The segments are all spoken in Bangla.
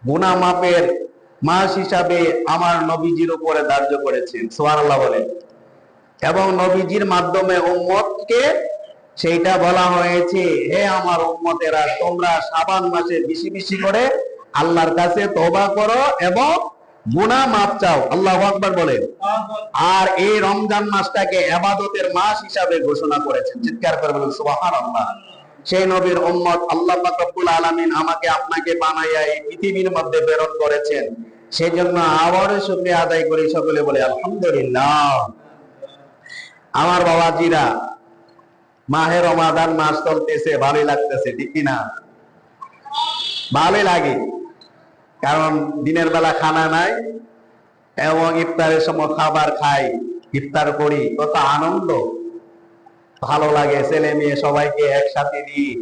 গুনাহ মাপের মাস হিসাবে আমার নবীজির উপরে ধার্য করেছেন, সুবহানাল্লাহ বলেন। এবং নবীজির মাধ্যমে উম্মতকে সেইটা বলা হয়েছে, হে আমার উম্মতেরা, তোমরা শাবান মাসে বেশি বেশি করে আল্লাহর কাছে তওবা করো এবং গুনাহ মাফ চাও। আল্লাহু আকবার বলেন। আর এই রমজান মাসটাকে ইবাদতের মাস হিসাবে ঘোষণা করেছেন। চিৎকার করে বলেন সুবহানাল্লাহ। সেই নবীর উম্মত আল্লাহ পাক রব্বুল আলামিন আমাকে আপনাকে বানাইয়া এই পৃথিবীর মধ্যে প্রেরণ করেছেন, সেজন্য আবারও শুকরিয়া আদায় করি। সকলে বলে আলহামদুলিল্লাহ। আমার বাবাজিরা, মাহে রমাদান মাস চলতেছে, ভালোই লাগতেছে, ঠিক কিনা? ভালোই লাগে, কারণ দিনের বেলা খানা নাই এবং ইফতারের সময় খাবার খাই, ইফতার করি, কত আনন্দ, ভালো লাগে। ছেলে মেয়ে সবাইকে একসাথে নিয়ে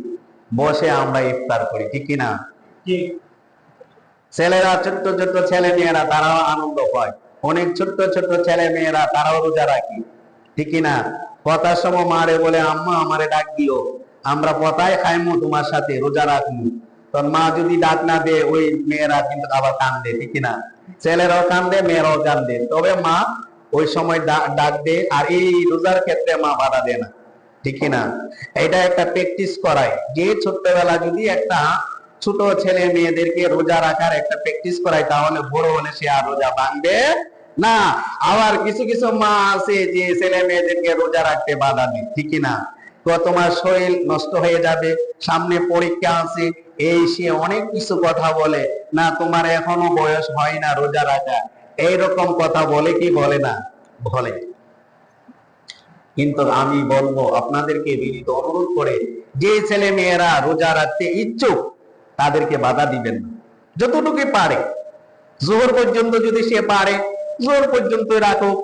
বসে আমরা ইফতার করি, ঠিক কিনা? ছেলেরা, ছোট্ট ছোট্ট ছেলে মেয়েরা, তারাও আনন্দ পায়। অনেক ছোট্ট ছোট্ট ছেলে মেয়েরা, তারাও রোজা রাখি, ঠিক কিনা? কথার সময় মারে বলে, আম্মা আমারে ডাক দিও, আমরা পতায় খাইমু তোমার সাথে, রোজা রাখমু। তোর মা যদি ডাক না দে, ওই মেয়েরা কিন্তু আবার কান্দে, ঠিক কিনা? ছেলেরাও কান্দে, মেয়েরাও কান্দে, তবে মা ওই সময় ডাক দে। আর এই রোজার ক্ষেত্রে মা বাধা দেয় না, ঠিক কিনা? এটা একটা প্র্যাকটিস করায়, যে ছোট্টবেলা যদি একটা ছোট ছেলে মেয়েদেরকে রোজা রাখার একটা প্র্যাকটিস করায়, তাহলে বড় হলে সে আর রোজা ভাঙবে না। আবার কিছু কিছু মা আছে যে ছেলে মেয়েদেরকে রোজা রাখতে বাধা দেয়, ঠিক কিনা? তো তোমার শরীর নষ্ট হয়ে যাবে, সামনে পরীক্ষা আছে, এই সে অনেক কিছু কথা বলে, না তোমার এখনো বয়স হয় না রোজা রাখা, এইরকম কথা বলে কি বলে না? বলে। কিন্তু আমি বলবো আপনাদেরকে বিনীত অনুরোধ করে, যে ছেলে মেয়েরা রোজা রাখতে ইচ্ছুক তাদেরকে বাধা দিবেন না, যতটুকু পারে। জোহর পর্যন্ত যদি সে পারে, জোহর পর্যন্ত রাখুক।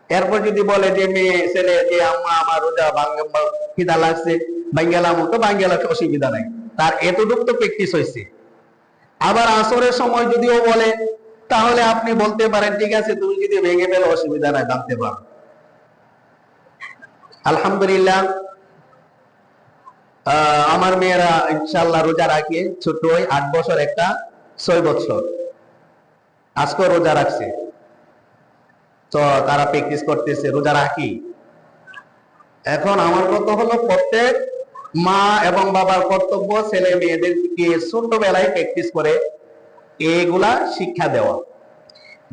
এরপর যদি বলে যে মেয়ে ছেলে, যে আম্মা আমার রোজা খিদা লাগছে, বাঙ্গেলাম, তো বাঙ্গেলা, অসুবিধা নাই, তার এতটুকু তো প্র্যাকটিস হয়েছে। আবার আসরের সময় যদিও বলে, তাহলে আপনি বলতে পারেন, ঠিক আছে তুমি যদি ভেঙে ফেলো অসুবিধা নাই, ভাঙতে পারো। আলহামদুলিল্লাহ, আমার মেয়েরা ইনশাআল্লাহ রোজা রাখে, ছোট 8 বছর, একটা 6 বছর, আজকে রোজা রাখছে। তো তারা প্র্যাকটিস করতেছে, রোজা রাখি। এখন আমার কথা হলো, প্রত্যেক মা এবং বাবার কর্তব্য ছেলে মেয়েদেরকে ছোটবেলায় প্র্যাকটিস করে এগুলা শিক্ষা দেওয়া।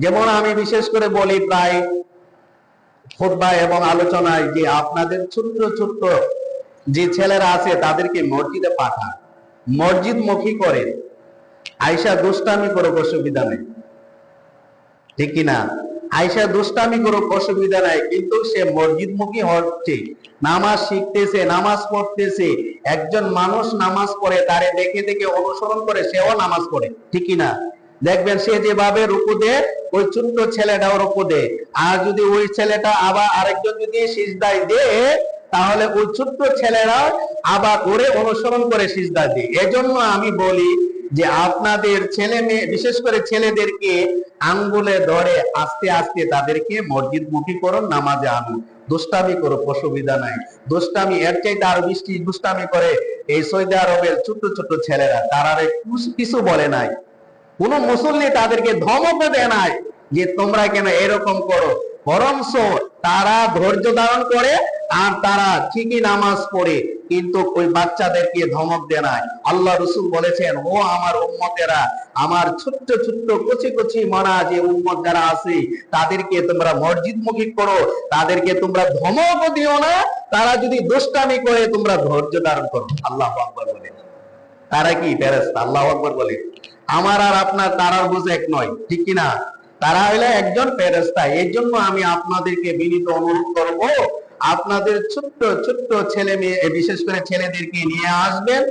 যেমন আমি বিশেষ করে বলি প্রায় খুতবা এবং আলোচনায়, যে আপনাদের ছোট্ট ছোট্ট যে ছেলেরা আছে তাদেরকে মসজিদে পাঠান, মসজিদ মুখী করে। আয়সা দুষ্টামি করুক, অসুবিধা নেই, ঠিক কিনা? আয়সা দুষ্টামি করুক, অসুবিধা নাই, কিন্তু সে মসজিদ মুখী হচ্ছে, নামাজ শিখতেছে, নামাজ পড়তেছে। একজন মানুষ নামাজ পড়ে, তারে দেখে দেখে অনুসরণ করে সেও নামাজ পড়ে, ঠিক কিনা? দেখবেন সে যেভাবে রুকু দেয়, ওই ছোট্ট ছেলেটাও রুকু দেয়। আর যদি ওই ছেলেটা আবার আরেকজন যদি সিজদায় দেয়, তাহলে ওই ছোট্ট ছেলেরা আবার ওরে অনুসরণ করে সিজদা দেয়। এজন্য আমি বলি যে আপনাদের ছেলে মেয়ে, বিশেষ করে ছেলেদেরকে আঙ্গুলে ধরে আস্তে আস্তে তাদেরকে মসজিদ মুখী করুন, নামাজে আনুন। দুষ্টামি করো, অসুবিধা নাই। দুষ্টামি এর চাইতে আরো বেশি দুষ্টামি করে এই সৌদি আরবের ছোট ছোট ছেলেরা, তারা কিছু বলে নাই, কোন মুসল্লি তাদেরকে ধমকও দেয় নাই যে তোমরা কেন এরকম করো, বরঞ্চ তারা ধৈর্য ধারণ করে আর তারা ঠিকই নামাজ পড়ে, কিন্তু ওই বাচ্চাদেরকে ধমক দেয় নাই। আল্লাহ রাসূল বলেছেন, ও আমার উম্মতেরা, আমার ছোট্ট ছোট্ট কচি কচি মরা যে উম্মত যারা আছে, তাদেরকে তোমরা মসজিদ মুখী করো, তাদেরকে তোমরা ধমকও দিও না, তারা যদি দুষ্টামি করে তোমরা ধৈর্য ধারণ করো। আল্লাহু আকবার বলে। তারা কি ফেরেশতা? আল্লাহু আকবার বলে। আমার আর আপনার তারার বোঝ এক নয়, ঠিক কিনা? তারা হইলে একজন ফেরেশতা। এই জন্য আমি আপনাদেরকে বিনীত অনুরোধ করব, আপনাদের ছোট্ট ছোট্ট ছেলে মেয়ে, বিশেষ করে ছেলেদেরকে নিয়ে আসবেন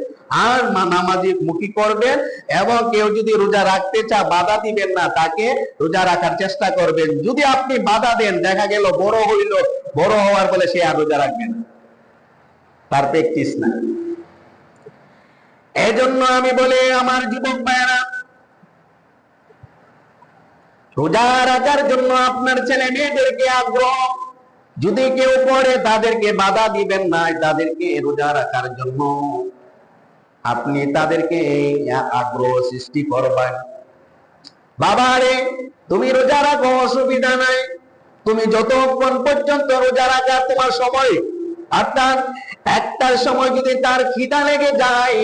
আর নামাজি মুখী করবেন। এবং কেউ যদি রোজা রাখতে চায়, বাধা দিবেন না, তাকে রোজা রাখার চেষ্টা করবেন। যদি আপনি বাধা দেন, দেখা গেল বড় হইল, বড় হওয়ার বলে সে আর রোজা রাখবে না, তার প্র্যাকটিস না। এই জন্য আমি বলি, আমার যুবক ভাইয়েরা, রোজা রাখার জন্য আপনার ছেলে মেয়েদেরকে আগ্রহ যদি কেউ করে, তাদেরকে বাধা দিবেন না, তাদেরকে রোজা রাখার জন্য আপনি তাদেরকে আগ্রহ সৃষ্টি করবেন। বাবা রে, তুমি রোজা রাখো, অসুবিধা নাই, তুমি যতক্ষণ পর্যন্ত রোজা রাখার তোমার সময়, অর্থাৎ একটার সময় যদি তার খিদা লেগে যায়,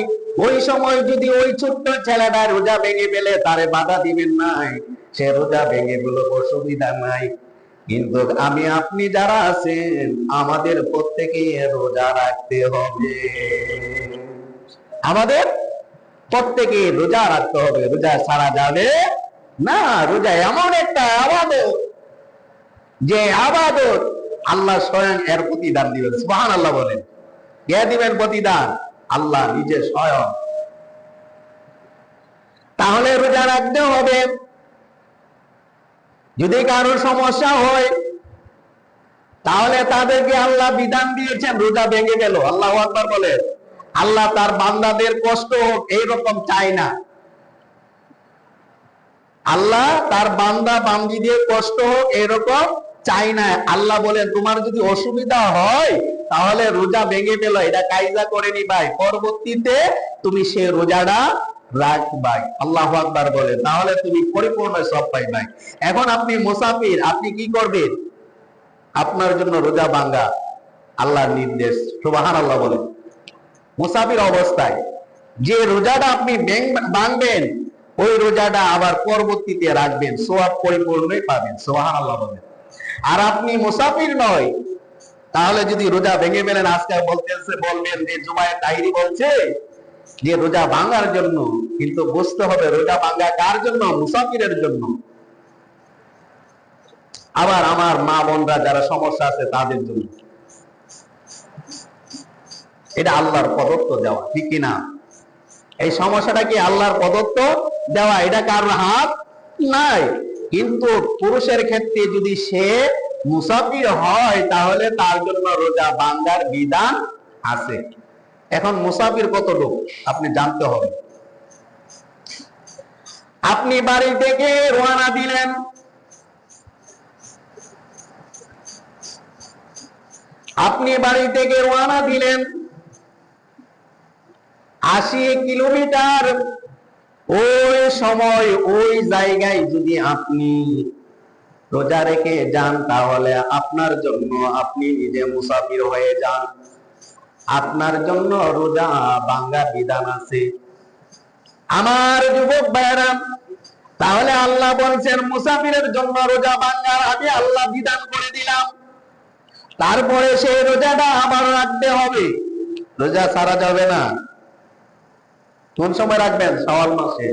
ওই সময় যদি ওই ছোট্ট ছেলেটা রোজা ভেঙে ফেলে, তারে বাধা দিবেন নাই, সে রোজা ভেঙে ফেলো, অসুবিধা নাই। কিন্তু আমি আপনি যারা আছেন, আমাদের প্রত্যেকে রোজা রাখতে হবে, আমাদের প্রত্যেকে রোজা রাখতে হবে, রোজা ছাড়া যাবে না। রোজা এমন একটা আবাদত, যে আবাদত আল্লাহ স্বয়ং এর প্রতিদান দিবেন। সুবহানাল্লাহ বলেন। কে দিবেন প্রতিদান? আল্লাহ নিজে স্বয়ং। তাহলে রোজা রাখতে হবে। যদি কারো সমস্যা হয়, তাহলে তাদেরকে আল্লাহ বিধান দিয়েছেন, রোজা ভেঙে গেল, আল্লাহু আকবার বলেন। আল্লাহ তার বান্দাদের কষ্ট হোক এইরকম চায় না। আল্লাহ তার বান্দা বান্দীদের কষ্ট হোক এরকম চাই না। আল্লাহ বলেন, তোমার যদি অসুবিধা হয় তাহলে রোজা ভেঙে ফেলো, এটা কায়দা করে নিবাই, পরবর্তীতে তুমি সে রোজাটা রাখবাই। আল্লাহু আকবার বলেন। তাহলে তুমি পরিপূর্ণ সব পাইবাই। এখন আপনি মুসাফির, আপনি কি করবেন? আপনার জন্য রোজা ভাঙ্গা আল্লাহর নির্দেশ। সুবহানাল্লাহ বলেন। মুসাফির অবস্থায় যে রোজাটা আপনি ভাঙবেন, ওই রোজাটা আবার পরবর্তীতে রাখবেন, সওয়াব পরিপূর্ণই পাবেন। সুবহানাল্লাহ বলেন। আর আপনি মুসাফির নয়, তাহলে যদি রোজা ভেঙে ফেলেন, আজকে বলবেন যে জুমায়ের তাহিরি বলছে যে রোজা ভাঙার জন্য, কিন্তু বুঝতে হবে রোজা ভাঙা কার জন্য? মুসাফিরের জন্য। আবার আমার মা বোনরা যারা সমস্যা আছে তাদের জন্য। এটা আল্লাহর প্রদত্ত দেওয়া, ঠিক কিনা? এই সমস্যাটা কি আল্লাহর প্রদত্ত দেওয়া? এটা কারোর হাত নাই। কিন্তু পুরুষের ক্ষেত্রে যদি সে মুসাফির হয়, তাহলে তার জন্য রোজা ভাঙার বিধান আছে। এখন মুসাফির কত লোক আপনি জানতে হবে। আপনি বাড়ি থেকে রওনা দিলেন, আপনি বাড়ি থেকে রওনা দিলেন 80 কিলোমিটার, ওই সময় ওই জায়গায় যদি আপনি রোজা রেখে যান, তাহলে আপনার জন্য, আপনি নিজে মুসাফির হয়ে যান, আপনার জন্য রোজা ভাঙা বিধান আছে। আমার যুবক ভাইরা, তাহলে আল্লাহ বলছেন মুসাফিরের জন্য রোজা ভাঙার আমি আল্লাহ বিধান করে দিলাম। তারপরে সেই রোজাটা আবার রাখতে হবে, রোজা ছাড়া যাবে না। কোন সময় রাখবেন? শাওয়াল মাসে।